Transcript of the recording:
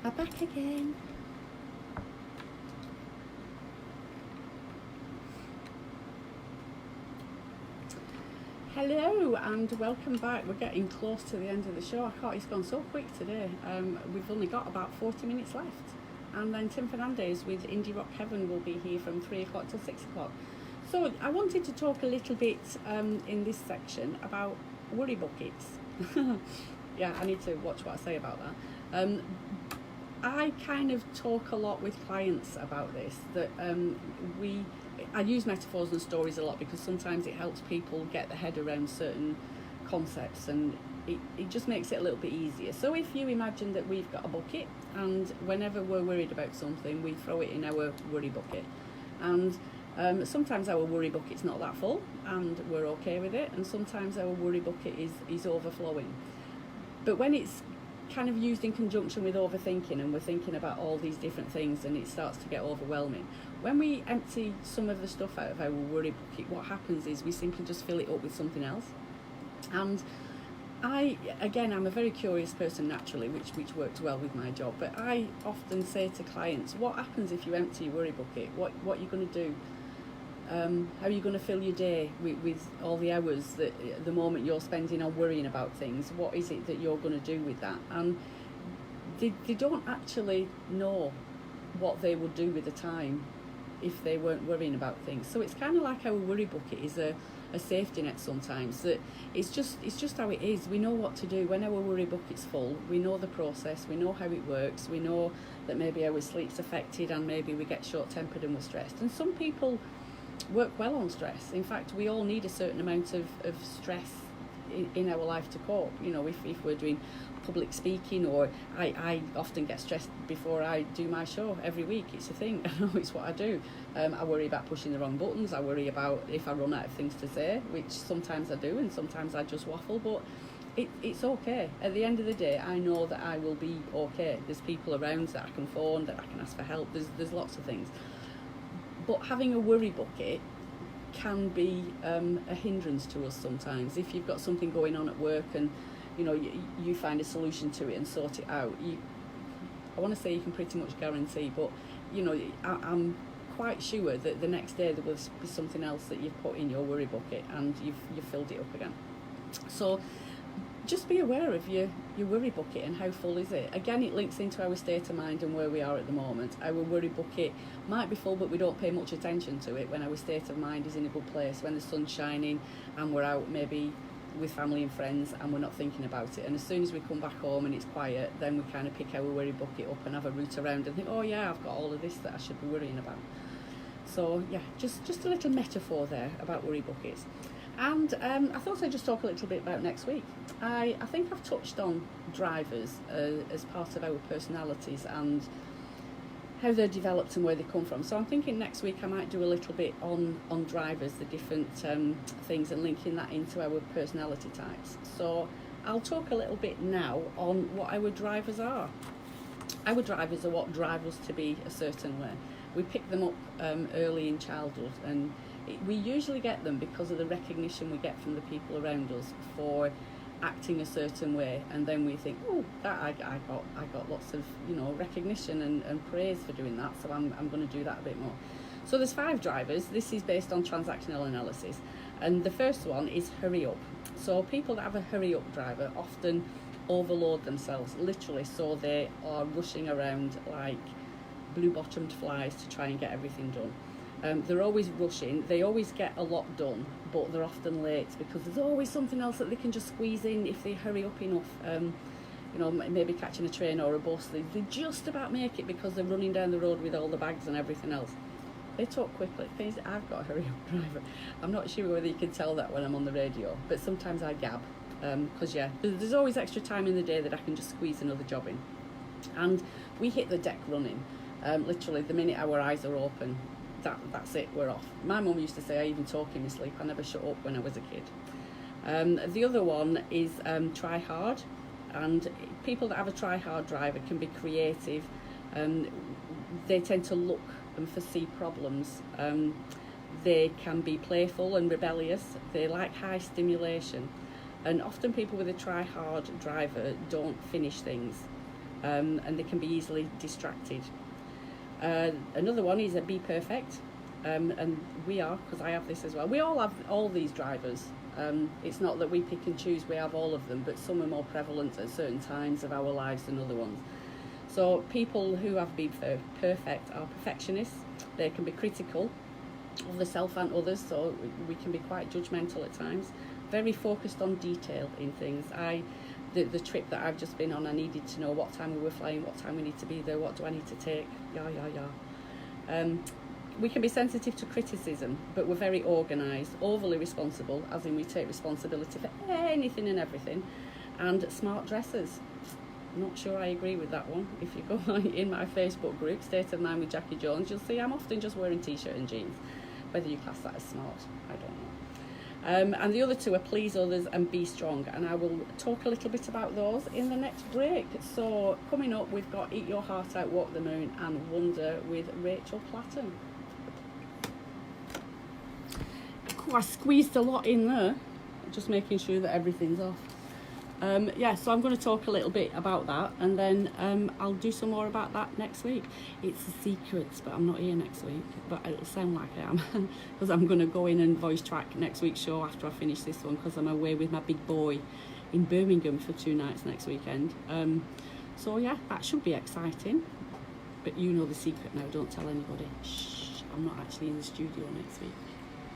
I'm back again. Hello and welcome back. We're getting close to the end of the show. It's gone so quick today. We've only got about 40 minutes left. And then Tim Fernandez with Indie Rock Heaven will be here from 3 o'clock till 6 o'clock. So I wanted to talk a little bit in this section about worry buckets. Yeah, I need to watch what I say about that. I kind of talk a lot with clients about this, that I use metaphors and stories a lot because sometimes it helps people get their head around certain concepts, and it just makes it a little bit easier. So if you imagine that we've got a bucket, and whenever we're worried about something, we throw it in our worry bucket. And sometimes our worry bucket's not that full and we're okay with it, and sometimes our worry bucket is overflowing. But when it's kind of used in conjunction with overthinking and we're thinking about all these different things and it starts to get overwhelming, when we empty some of the stuff out of our worry bucket, what happens is we simply just fill it up with something else. And I'm a very curious person naturally, which works well with my job, but I often say to clients, what happens if you empty your worry bucket? What are you going to do? How are you going to fill your day with all the hours that at the moment you're spending on worrying about things? What is it that you're going to do with that? And they don't actually know what they would do with the time if they weren't worrying about things. So it's kind of like our worry bucket is a safety net sometimes, that it's just how it is. We know what to do when our worry bucket's full. We know the process, we know how it works, we know that maybe our sleep's affected and maybe we get short-tempered and we're stressed. And some people work well on stress. In fact, we all need a certain amount of stress in our life to cope. You know, if we're doing public speaking, or I often get stressed before I do my show every week. It's a thing. I know it's what I do. I worry about pushing the wrong buttons. I worry about if I run out of things to say, which sometimes I do and sometimes I just waffle, but it's okay. At the end of the day, I know that I will be okay. There's people around that I can phone, that I can ask for help. There's lots of things. But having a worry bucket can be a hindrance to us sometimes. If you've got something going on at work and you find a solution to it and sort it out, I want to say you can pretty much guarantee, but I'm quite sure that the next day there will be something else that you've put in your worry bucket and you've filled it up again. So just be aware of your worry bucket and how full is it. Again, it links into our state of mind and where we are at the moment. Our worry bucket might be full, but we don't pay much attention to it when our state of mind is in a good place, when the sun's shining and we're out maybe with family and friends and we're not thinking about it. And as soon as we come back home and it's quiet, then we kind of pick our worry bucket up and have a route around and think, oh yeah, I've got all of this that I should be worrying about. So yeah, just a little metaphor there about worry buckets. And I thought I'd just talk a little bit about next week. I think I've touched on drivers as part of our personalities and how they're developed and where they come from. So I'm thinking next week I might do a little bit on drivers, the different things, and linking that into our personality types. So I'll talk a little bit now on what our drivers are. Our drivers are what drive us to be a certain way. We pick them up early in childhood, and we usually get them because of the recognition we get from the people around us for acting a certain way, and then we think, oh, that I got lots of recognition and praise for doing that, so I'm going to do that a bit more. So there's 5 drivers. This is based on transactional analysis, and the first one is hurry up. So people that have a hurry up driver often overload themselves, literally, so they are rushing around like blue-bottomed flies to try and get everything done. They're always rushing, they always get a lot done, but they're often late because there's always something else that they can just squeeze in if they hurry up enough. Maybe catching a train or a bus, they just about make it because they're running down the road with all the bags and everything else. They talk quickly. I've got a hurry up driver. I'm not sure whether you can tell that when I'm on the radio, but sometimes I gab because there's always extra time in the day that I can just squeeze another job in. And we hit the deck running. Literally, the minute our eyes are open, that's it, we're off. My mum used to say I even talk in my sleep. I never shut up when I was a kid. The other one is try hard, and people that have a try hard driver can be creative. They tend to look and foresee problems. They can be playful and rebellious. They like high stimulation, and often people with a try hard driver don't finish things. and they can be easily distracted. Another one is a be perfect, and we are, because I have this as well. We all have all these drivers. It's not that we pick and choose, we have all of them, but some are more prevalent at certain times of our lives than other ones. So people who have been perfect are perfectionists. They can be critical of themselves and others, so we can be quite judgmental at times. Very focused on detail in things. The trip that I've just been on, I needed to know what time we were flying, what time we need to be there, what do I need to take, We can be sensitive to criticism, but we're very organised, overly responsible, as in we take responsibility for anything and everything, and smart dressers. Not sure I agree with that one. If you go in my Facebook group, State of Mind with Jackie Jones, you'll see I'm often just wearing t-shirt and jeans. Whether you class that as smart, I don't know. And the other two are please others and be strong, and I will talk a little bit about those in the next break. So coming up, we've got Eat Your Heart Out, Walk the Moon and Wonder with Rachel Platten. I squeezed a lot in there, just making sure that everything's off. So I'm going to talk a little bit about that, and then I'll do some more about that next week. It's a secret, but I'm not here next week, but it'll sound like I am, because I'm going to go in and voice track next week's show after I finish this one, because I'm away with my big boy in Birmingham for 2 nights next weekend. So yeah, that should be exciting, but you know the secret now, don't tell anybody. Shh, I'm not actually in the studio next week.